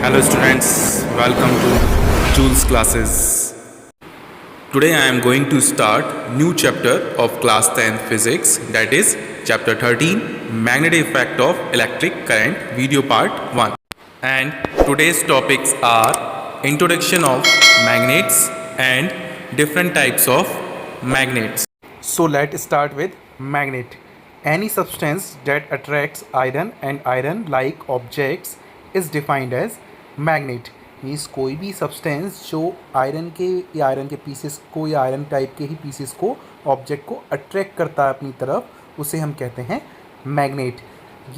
Hello students, welcome to Jules classes. Today I am going to start new chapter of class 10 physics, that is chapter 13 magnetic effect of electric current, video part 1. And today's topics are introduction of magnets and different types of magnets. So let's start with magnet. Any substance that attracts iron and iron like objects is defined as magnet. Means कोई भी substance जो iron के या iron के pieces को या iron type के ही pieces को ऑब्जेक्ट को अट्रैक्ट करता है अपनी तरफ, उसे हम कहते हैं मैग्नेट.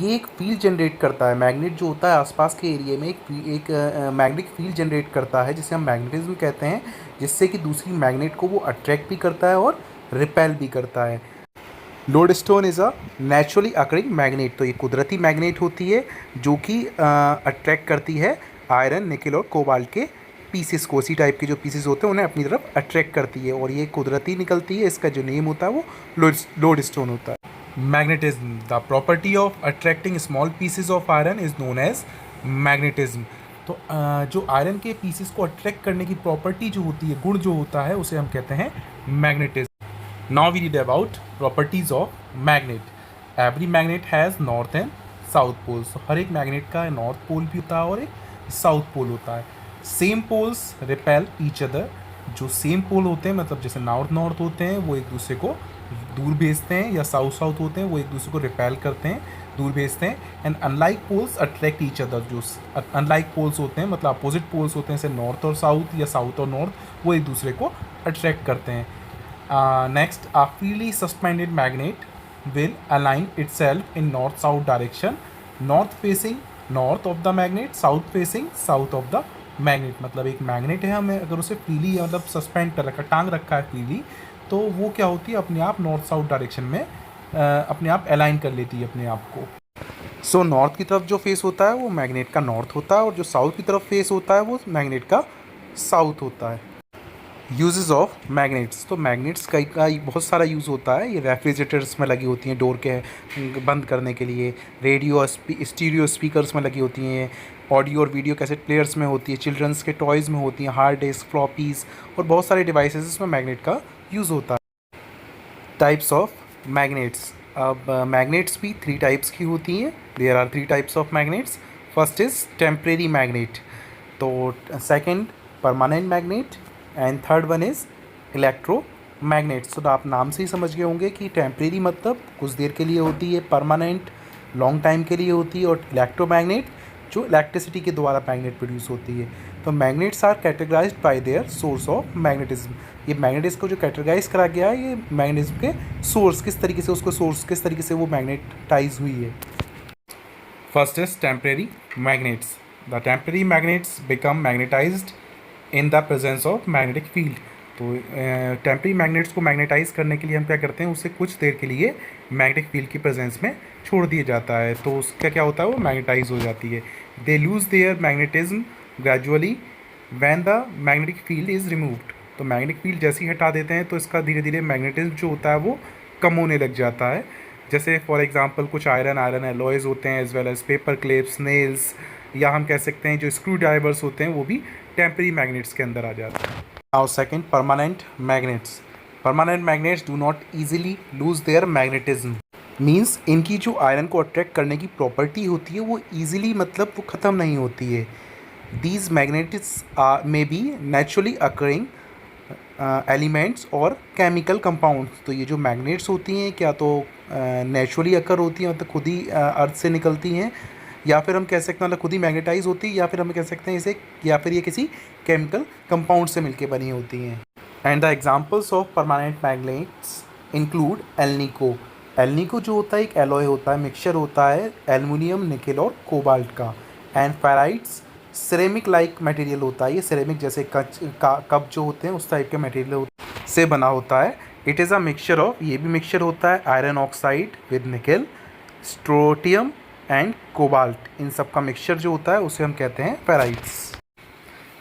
ये एक फील्ड जनरेट करता है. मैग्नेट जो होता है आसपास के एरिया में एक मैग्नेटिक फील्ड जनरेट करता है जिसे हम मैग्नेटिज्म कहते हैं, जिससे कि दूसरी मैग्नेट को वो अट्रैक्ट भी करता है और रिपेल भी करता है. Lodestone is a naturally occurring magnet. तो ये कुदरती मैग्नेट होती है जो कि अट्रैक्ट करती है आयरन, निकल और कोबाल्ट के पीसेस को. इसी टाइप के जो पीसेस होते हैं उन्हें अपनी तरफ अट्रैक्ट करती है और ये कुदरती निकलती है. इसका जो नेम होता है वो लोडस्टोन होता है. Magnetism, the property of attracting small pieces of iron is known as magnetism. तो जो आयरन के पीसेस को अट्रैक्ट करने की प्रॉपर्टी जो होती है, गुण जो होता है, उसे हम कहते हैं magnetism. Now we read about properties of magnet. Every magnet has north and south poles. तो हर एक मैग्नेट का नॉर्थ पोल भी होता है और एक साउथ पोल होता है. Same poles repel each other. जो सेम पोल होते हैं, मतलब जैसे नॉर्थ होते हैं, वो एक दूसरे को दूर भेजते हैं, या साउथ होते हैं वो एक दूसरे को रिपेल करते हैं, दूर भेजते हैं. And unlike poles attract each other. जो अनलाइक पोल्स होते हैं, मतलब अपोजिट पोल्स होते हैं, जैसे नॉर्थ और साउथ या साउथ और नॉर्थ, वो एक दूसरे को अट्रैक्ट करते हैं. Next, a freely suspended magnet will align itself in north-south direction. North facing north of the magnet, south facing south of the magnet. मतलब एक मैग्नेट है, हमें अगर उसे फ्रीली मतलब सस्पेंड कर रखा, टांग रखा है फ्रीली, तो वो क्या होती है, अपने आप नॉर्थ साउथ डायरेक्शन में अपने आप अलाइन कर लेती है अपने आप को. सो नॉर्थ की तरफ जो फेस होता है वो मैग्नेट का नॉर्थ होता है और जो साउथ की तरफ फेस होता है वो मैग्नेट का साउथ होता है. Uses of magnets. तो मैग्नेट्स का बहुत सारा यूज़ होता है. ये रेफ्रिजरेटर्स में लगी होती हैं डोर के बंद करने के लिए, रेडियो स्टीरियो स्पीकर्स में लगी होती हैं, ऑडियो और वीडियो कैसेट प्लेयर्स में होती है, चिल्ड्रंस के टॉयज़ में होती हैं, हार्ड डिस्क, फ्लॉपीज़ और बहुत सारे डिवाइसेस इसमें मैग्नेट का यूज़ होता है. Types of magnets. अब मैग्नेट्स भी 3 टाइप्स की होती हैं. There are 3 types of magnets. First is temporary magnet. तो second permanent magnet and third one is electromagnets. तो आप नाम से ही समझ गए होंगे कि टेम्परेरी मतलब कुछ देर के लिए होती है, परमानेंट लॉन्ग टाइम के लिए होती है, और इलेक्ट्रोमैग्नेट जो इलेक्ट्रिसिटी के द्वारा मैग्नेट प्रोड्यूस होती है. तो magnets are categorised by their source of magnetism. ये मैग्नेटिज्म को जो कैटेगराइज करा गया है, ये मैग्नेटिज्म के सोर्स किस तरीके से, उसको सोर्स किस तरीके से वो मैग्नेटाइज हुई है. First is temporary magnets. The temporary magnets become magnetised in the presence of magnetic field. तो टेम्परेरी मैग्नेट्स को मैग्नेटाइज करने के लिए हम क्या करते हैं, उसे कुछ देर के लिए मैग्नेटिक फील्ड की प्रेजेंस में छोड़ दिया जाता है. तो उसका क्या होता है, वो मैग्नेटाइज हो जाती है. They lose their magnetism gradually when the magnetic field is removed. तो मैग्नेटिक फील्ड जैसे ही हटा देते हैं तो इसका धीरे धीरे मैग्नेटिज्म जो होता है वो कम होने लग जाता है. जैसे फॉर एग्जांपल कुछ आयरन एलॉयज़ होते हैं, as well as paper clips, nails, या हम कह सकते हैं जो स्क्रू ड्राइवर्स होते हैं वो भी टेम्परेरी मैग्नेट्स के अंदर आ जाते हैं. Now second, permanent magnets. Permanent magnets do not easily lose their magnetism. Means इनकी जो आयरन को अट्रैक्ट करने की प्रॉपर्टी होती है वो ईजिली, मतलब वो ख़त्म नहीं होती है. These magnets may be naturally occurring elements और केमिकल कंपाउंड्स. तो ये जो मैग्नेट्स होती हैं क्या तो नेचुरली अकर होती हैं, मतलब खुद ही अर्थ से निकलती हैं, या फिर हम कह सकते हैं मतलब खुद ही मैग्नेटाइज होती है, या फिर हम कह सकते हैं इसे, या फिर ये किसी केमिकल कंपाउंड से मिलके बनी होती हैं. And the examples of permanent magnets include alnico. Alnico जो होता है एक एलॉय होता है, मिक्सचर होता है एल्युमिनियम, निकेल और कोबाल्ट का. And ferrites ceramic like material होता है. ये सिरेमिक जैसे कप जो होते हैं उस टाइप के मटेरियल से बना होता है. It is a mixture of, ये भी मिक्सचर होता है iron oxide with nickel, strontium and cobalt. इन सब का मिक्सचर जो होता है उसे हम कहते हैं ferrites.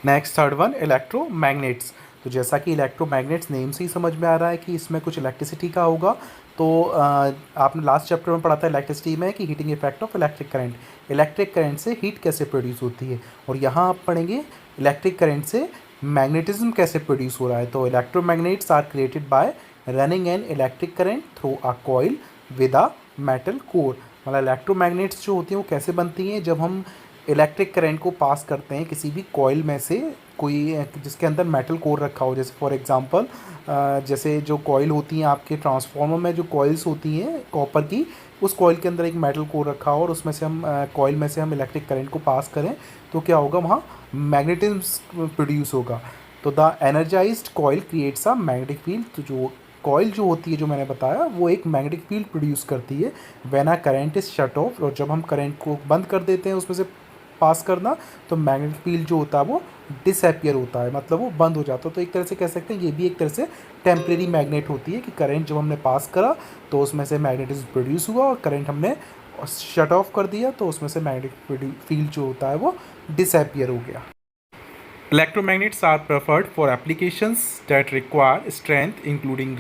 Next third one, electromagnets. तो जैसा कि इलेक्ट्रोमैग्नेट्स नेम से ही समझ में आ रहा है कि इसमें कुछ इलेक्ट्रिसिटी का होगा, तो आपने लास्ट चैप्टर में पढ़ा था इलेक्ट्रिसिटी में कि heating effect of electric current, electric current से हीट कैसे प्रोड्यूस होती है, और यहाँ आप पढ़ेंगे इलेक्ट्रिक करंट से मैग्नेटिज्म कैसे प्रोड्यूस हो रहा है। तो electromagnets are created by running an electric current through a coil with a metal core. मतलब इलेक्ट्रोमैग्नेट्स जो होती हैं वो कैसे बनती हैं, जब हम इलेक्ट्रिक करंट को पास करते हैं किसी भी कॉइल में से, कोई जिसके अंदर मेटल कोर रखा हो। जैसे फॉर एग्जांपल जैसे जो कॉइल होती हैं आपके ट्रांसफार्मर में, जो कॉइल्स होती हैं कॉपर की, उस कॉइल के अंदर एक मेटल कोर रखा हो और उसमें से हम कॉइल में से हम इलेक्ट्रिक करंट को पास करें तो क्या होगा, वहाँ मैग्नेटिज्म प्रोड्यूस होगा। तो the energised coil creates a magnetic field. तो जो कॉइल जो होती है, जो मैंने बताया, वो एक मैग्नेटिक फील्ड प्रोड्यूस करती है when a current is shut off. और जब हम करंट को बंद कर देते हैं उसमें से पास करना, तो मैग्नेटिक फील्ड जो होता है वो डिसअपियर होता है, मतलब वो बंद हो जाता है। तो एक तरह से कह सकते हैं ये भी एक तरह से टेम्परेरी मैग्नेट होती है कि करंट जब हमने पास करा तो उसमें से मैग्नेटिज्म प्रोड्यूस हुआ, और करंट हमने शट ऑफ कर दिया तो उसमें से मैग्नेटिक फील्ड जो होता है वो डिसअपियर हो गया। Electromagnets are preferred for applications that require strength, including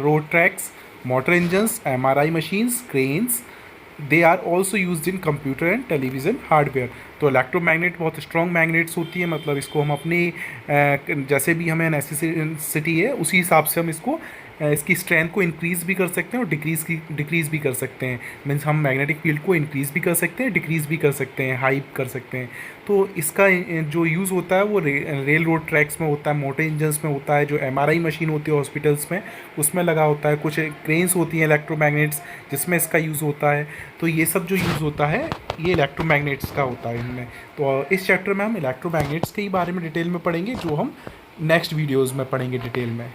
road tracks, motor engines, MRI machines, cranes. They are also used in computer and television hardware. तो इलेक्ट्रोमैग्नेट बहुत स्ट्रॉन्ग मैग्नेट्स होती है, मतलब इसको हम अपनी जैसे भी हमें नेसेसिटी है उसी हिसाब से हम इसको इसकी स्ट्रेंथ को इंक्रीज़ भी कर सकते हैं और डिक्रीज़ भी कर सकते हैं। मीन्स हम मैग्नेटिक फील्ड को इंक्रीज़ भी कर सकते हैं, डिक्रीज़ भी कर सकते हैं, हाई कर सकते हैं। तो इसका जो यूज़ होता है वो रेल रोड ट्रैक्स में होता है, मोटर इंजन्स में होता है, जो MRI मशीन होती है हॉस्पिटल्स में उसमें लगा होता है, कुछ क्रेन्स होती हैं इलेक्ट्रोमैग्नेट्स जिसमें इसका यूज़ होता है। तो ये सब जो यूज़ होता है ये इलेक्ट्रोमैग्नेट्स का होता है इनमें। तो इस चैप्टर में हम इलेक्ट्रोमैग्नेट्स के ही बारे में डिटेल में पढ़ेंगे, जो हम नेक्स्ट वीडियोज़ में पढ़ेंगे डिटेल में।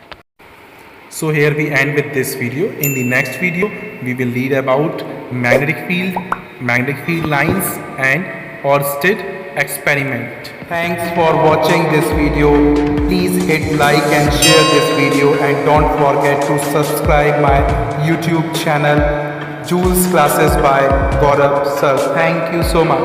So here we end with this video. In the next video, we will read about magnetic field lines and Oersted experiment. Thanks for watching this video. Please hit like and share this video, and don't forget to subscribe my YouTube channel, Jules Classes by Gaurav Sir. Thank you so much.